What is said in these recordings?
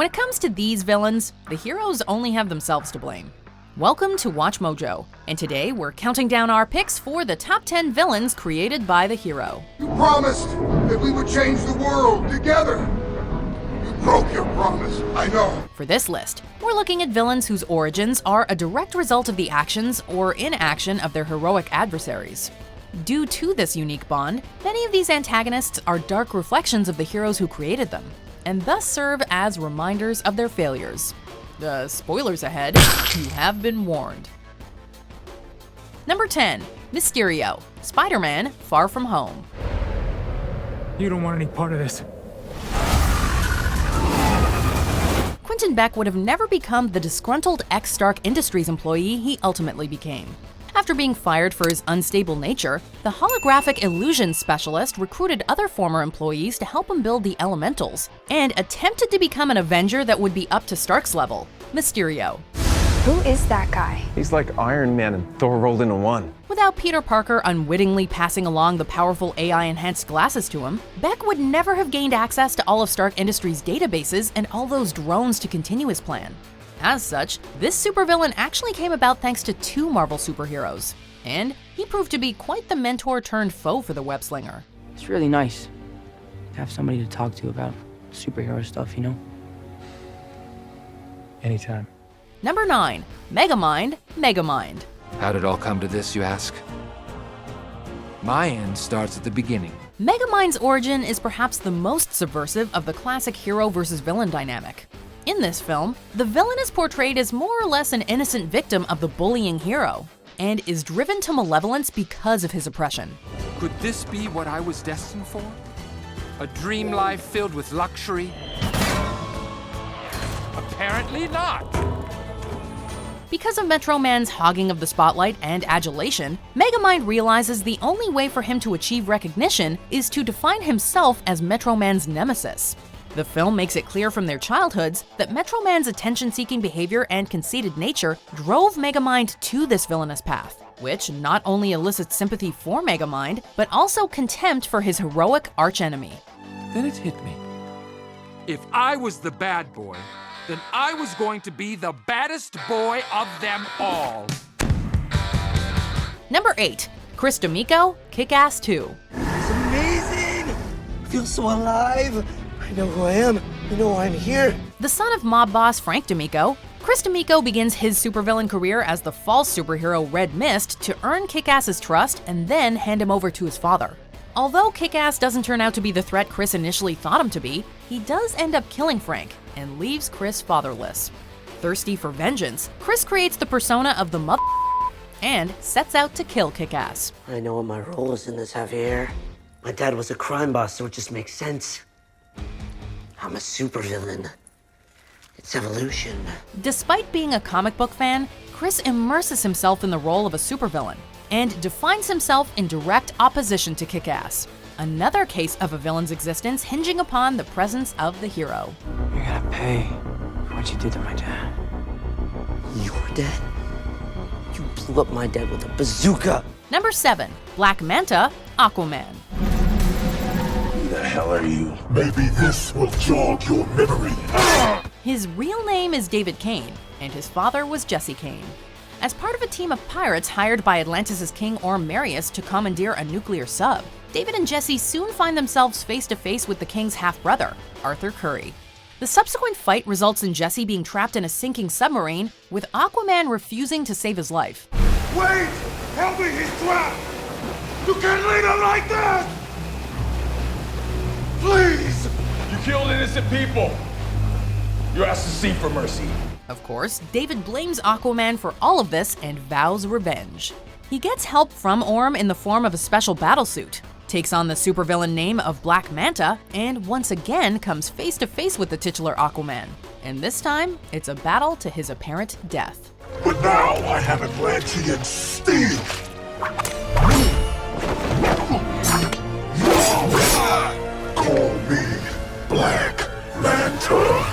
When it comes to these villains, the heroes only have themselves to blame. Welcome to Watch Mojo, and today we're counting down our picks for the top 10 villains created by the hero. You promised that we would change the world together. You broke your promise, I know. For this list, we're looking at villains whose origins are a direct result of the actions or inaction of their heroic adversaries. Due to this unique bond, many of these antagonists are dark reflections of the heroes who created them, and thus serve as reminders of their failures. Spoilers ahead, you have been warned. Number 10, Mysterio, Spider-Man Far From Home. You don't want any part of this. Quentin Beck would have never become the disgruntled ex-Stark Industries employee he ultimately became. After being fired for his unstable nature, the holographic illusion specialist recruited other former employees to help him build the elementals, and attempted to become an Avenger that would be up to Stark's level, Mysterio. Who is that guy? He's like Iron Man and Thor rolled into one. Without Peter Parker unwittingly passing along the powerful AI-enhanced glasses to him, Beck would never have gained access to all of Stark Industries' databases and all those drones to continue his plan. As such, this supervillain actually came about thanks to two Marvel superheroes, and he proved to be quite the mentor turned foe for the web-slinger. It's really nice to have somebody to talk to about superhero stuff, you know? Anytime. Number 9, Megamind. How did it all come to this, you ask? My end starts at the beginning. Megamind's origin is perhaps the most subversive of the classic hero versus villain dynamic. In this film, the villain is portrayed as more or less an innocent victim of the bullying hero, and is driven to malevolence because of his oppression. Could this be what I was destined for? A dream life filled with luxury? Apparently not. Because of Metro Man's hogging of the spotlight and adulation, Megamind realizes the only way for him to achieve recognition is to define himself as Metro Man's nemesis. The film makes it clear from their childhoods that Metro Man's attention-seeking behavior and conceited nature drove Megamind to this villainous path, which not only elicits sympathy for Megamind, but also contempt for his heroic archenemy. Then it hit me. If I was the bad boy, then I was going to be the baddest boy of them all. Number 8, Chris DAmico, Kick-Ass 2. It's amazing! I feel so alive! I know who I am. I know why I'm here. The son of mob boss Frank DAmico, Chris DAmico begins his supervillain career as the false superhero Red Mist to earn Kick-Ass's trust and then hand him over to his father. Although Kick-Ass doesn't turn out to be the threat Chris initially thought him to be, he does end up killing Frank and leaves Chris fatherless. Thirsty for vengeance, Chris creates the persona of the mother and sets out to kill Kick-Ass. I know what my role is in this, Javier. My dad was a crime boss, so it just makes sense. I'm a supervillain. It's evolution. Despite being a comic book fan, Chris immerses himself in the role of a supervillain and defines himself in direct opposition to Kick-Ass. Another case of a villain's existence hinging upon the presence of the hero. You're gonna pay for what you did to my dad. Your dad? You blew up my dad with a bazooka. Number 7, Black Manta, Aquaman. Who the hell are you? Maybe this will jog your memory. His real name is David Kane, and his father was Jesse Kane. As part of a team of pirates hired by Atlantis' king Orm Marius to commandeer a nuclear sub, David and Jesse soon find themselves face to face with the king's half-brother, Arthur Curry. The subsequent fight results in Jesse being trapped in a sinking submarine, with Aquaman refusing to save his life. Wait! Help me, he's trapped! You can't leave him like that! Please! You killed innocent people. You're asked to seek for mercy. Of course, David blames Aquaman for all of this and vows revenge. He gets help from Orm in the form of a special battlesuit, takes on the supervillain name of Black Manta, and once again comes face to face with the titular Aquaman. And this time, it's a battle to his apparent death. But now I have Atlantean steel! Call me Black Manta!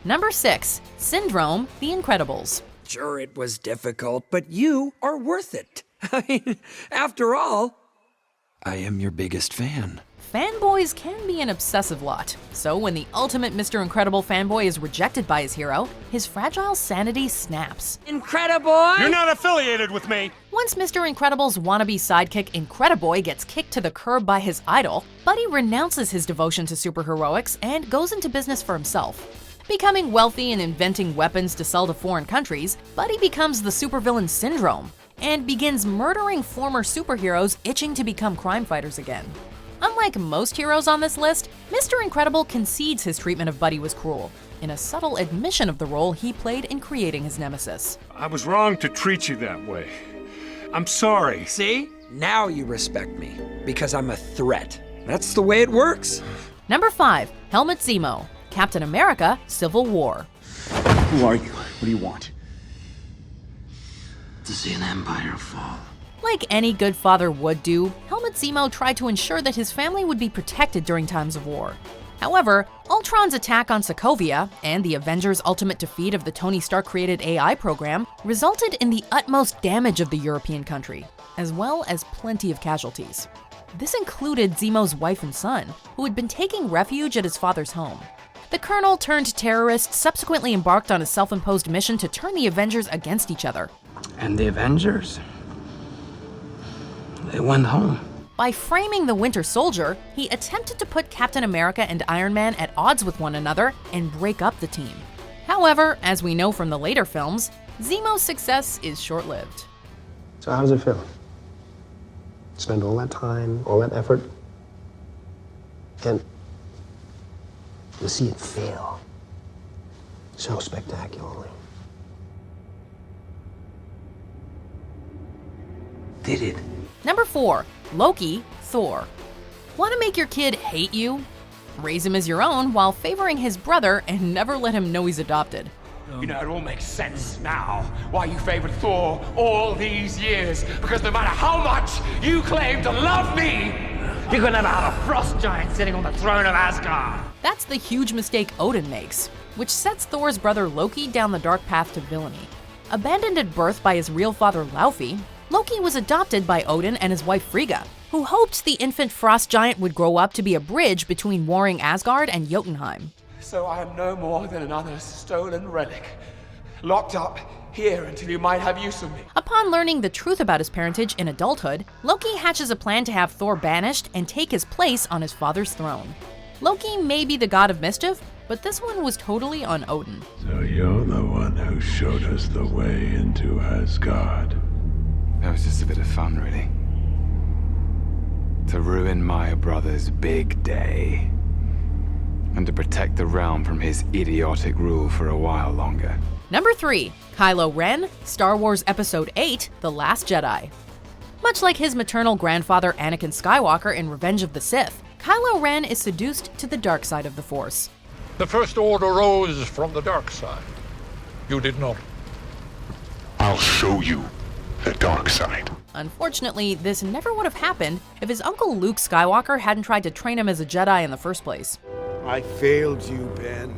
Number 6, Syndrome, The Incredibles. Sure, it was difficult, but you are worth it. I mean, after all, I am your biggest fan. Fanboys can be an obsessive lot, so when the ultimate Mr. Incredible fanboy is rejected by his hero, his fragile sanity snaps. Incredible! You're not affiliated with me! Once Mr. Incredible's wannabe sidekick Incrediboy gets kicked to the curb by his idol, Buddy renounces his devotion to superheroics and goes into business for himself. Becoming wealthy and inventing weapons to sell to foreign countries, Buddy becomes the supervillain syndrome and begins murdering former superheroes itching to become crime fighters again. Unlike most heroes on this list, Mr. Incredible concedes his treatment of Buddy was cruel, in a subtle admission of the role he played in creating his nemesis. I was wrong to treat you that way. I'm sorry. See? Now you respect me, because I'm a threat. That's the way it works. Number 5. Helmut Zemo, Captain America, Civil War. Who are you? What do you want? To see an empire fall. Like any good father would do, Helmut Zemo tried to ensure that his family would be protected during times of war. However, Ultron's attack on Sokovia and the Avengers' ultimate defeat of the Tony Stark-created AI program resulted in the utmost damage of the European country, as well as plenty of casualties. This included Zemo's wife and son, who had been taking refuge at his father's home. The colonel turned terrorist subsequently embarked on a self-imposed mission to turn the Avengers against each other. And the Avengers? They went home. By framing the Winter Soldier, he attempted to put Captain America and Iron Man at odds with one another and break up the team. However, as we know from the later films, Zemo's success is short-lived. So how does it feel? Spend all that time, all that effort, and to see it fail so spectacularly. Did it? Number 4. Loki, Thor. Want to make your kid hate you? Raise him as your own while favoring his brother and never let him know he's adopted. You know, it all makes sense now why you favored Thor all these years. Because no matter how much you claim to love me, you could never have a frost giant sitting on the throne of Asgard. That's the huge mistake Odin makes, which sets Thor's brother Loki down the dark path to villainy. Abandoned at birth by his real father Laufey, Loki was adopted by Odin and his wife Frigga, who hoped the infant frost giant would grow up to be a bridge between warring Asgard and Jotunheim. So I am no more than another stolen relic, locked up here until you might have use of me. Upon learning the truth about his parentage in adulthood, Loki hatches a plan to have Thor banished and take his place on his father's throne. Loki may be the god of mischief, but this one was totally on Odin. So you're the one who showed us the way into Asgard. That was just a bit of fun, really. To ruin my brother's big day. And to protect the realm from his idiotic rule for a while longer. Number 3. Kylo Ren, Star Wars Episode 8, The Last Jedi. Much like his maternal grandfather Anakin Skywalker in Revenge of the Sith, Kylo Ren is seduced to the dark side of the Force. The First Order rose from the dark side. You did not. I'll show you the dark side. Unfortunately, this never would have happened if his uncle Luke Skywalker hadn't tried to train him as a Jedi in the first place. I failed you, Ben.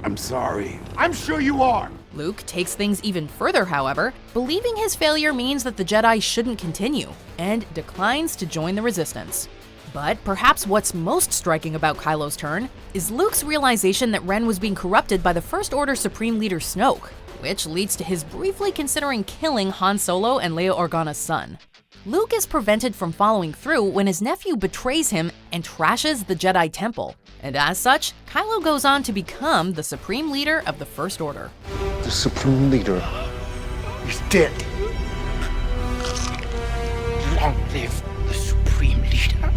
I'm sorry. I'm sure you are. Luke takes things even further, however, believing his failure means that the Jedi shouldn't continue, and declines to join the Resistance. But perhaps what's most striking about Kylo's turn is Luke's realization that Ren was being corrupted by the First Order Supreme Leader Snoke, which leads to his briefly considering killing Han Solo and Leia Organa's son. Luke is prevented from following through when his nephew betrays him and trashes the Jedi Temple. And as such, Kylo goes on to become the Supreme Leader of the First Order. The Supreme Leader is dead. Long live the Supreme Leader.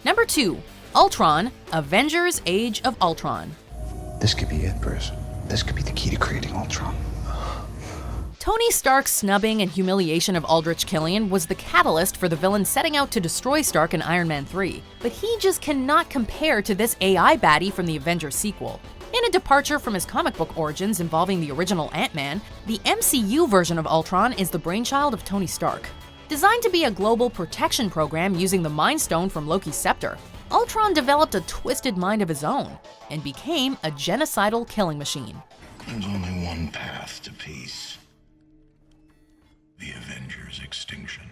Number 2. Ultron, Avengers Age of Ultron. This could be it, Bruce. This could be the key to creating Ultron. Tony Stark's snubbing and humiliation of Aldrich Killian was the catalyst for the villain setting out to destroy Stark in Iron Man 3, but he just cannot compare to this AI baddie from the Avengers sequel. In a departure from his comic book origins involving the original Ant-Man, the MCU version of Ultron is the brainchild of Tony Stark. Designed to be a global protection program using the Mind Stone from Loki's scepter, Ultron developed a twisted mind of his own and became a genocidal killing machine. There's only one path to peace. The Avengers' extinction.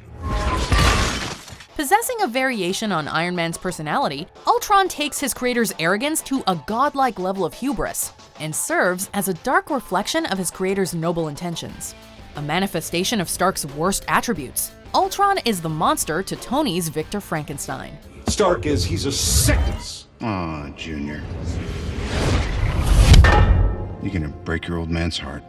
Possessing a variation on Iron Man's personality, Ultron takes his creator's arrogance to a godlike level of hubris and serves as a dark reflection of his creator's noble intentions. A manifestation of Stark's worst attributes, Ultron is the monster to Tony's Victor Frankenstein. Stark he's a sickness. Aw, Junior. You're gonna break your old man's heart.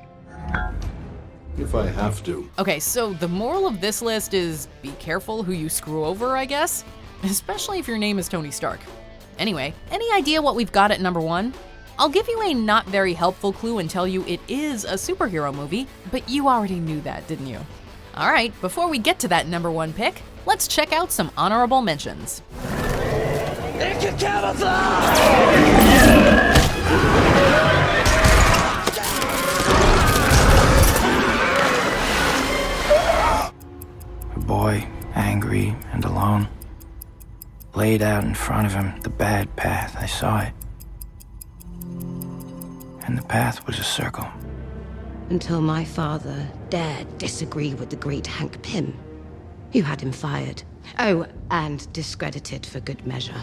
If I have to. Okay, so the moral of this list is be careful who you screw over, I guess? Especially if your name is Tony Stark. Anyway, any idea what we've got at number 1? I'll give you a not very helpful clue and tell you it is a superhero movie, but you already knew that, didn't you? Alright, before we get to that number 1 pick, let's check out some honorable mentions. A boy, angry and alone, laid out in front of him the bad path. I saw it. And the path was a circle. Until my father dared disagree with the great Hank Pym. You had him fired. Oh, and discredited for good measure.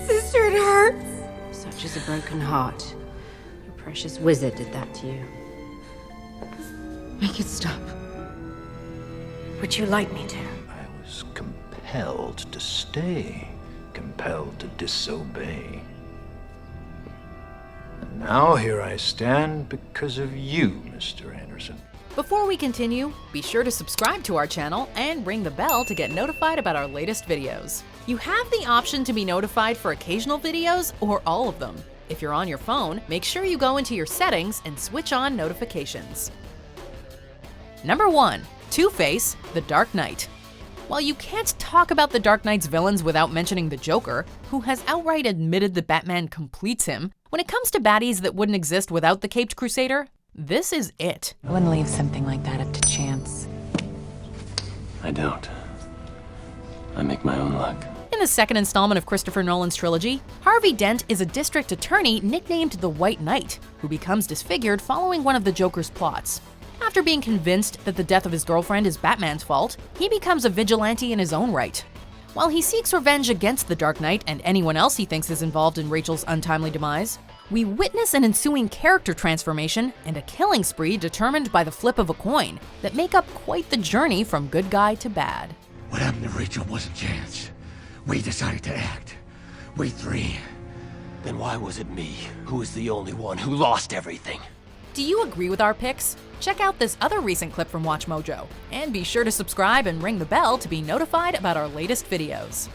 Sister, it hurts. Such is a broken heart. Your precious wizard did that to you. Make it stop. Would you like me to? I was compelled to stay, compelled to disobey. And now here I stand because of you, Mr. Anderson. Before we continue, be sure to subscribe to our channel and ring the bell to get notified about our latest videos. You have the option to be notified for occasional videos or all of them. If you're on your phone, make sure you go into your settings and switch on notifications. Number 1. Two-Face, The Dark Knight. While you can't talk about the Dark Knight's villains without mentioning the Joker, who has outright admitted that Batman completes him, when it comes to baddies that wouldn't exist without the Caped Crusader, this is it. I wouldn't leave something like that up to chance. I don't. I make my own luck. In the second installment of Christopher Nolan's trilogy, Harvey Dent is a district attorney nicknamed the White Knight, who becomes disfigured following one of the Joker's plots. After being convinced that the death of his girlfriend is Batman's fault, he becomes a vigilante in his own right. While he seeks revenge against the Dark Knight and anyone else he thinks is involved in Rachel's untimely demise, we witness an ensuing character transformation and a killing spree determined by the flip of a coin that make up quite the journey from good guy to bad. What happened to Rachel wasn't chance. We decided to act. We three. Then why was it me who was the only one who lost everything? Do you agree with our picks? Check out this other recent clip from WatchMojo, and be sure to subscribe and ring the bell to be notified about our latest videos.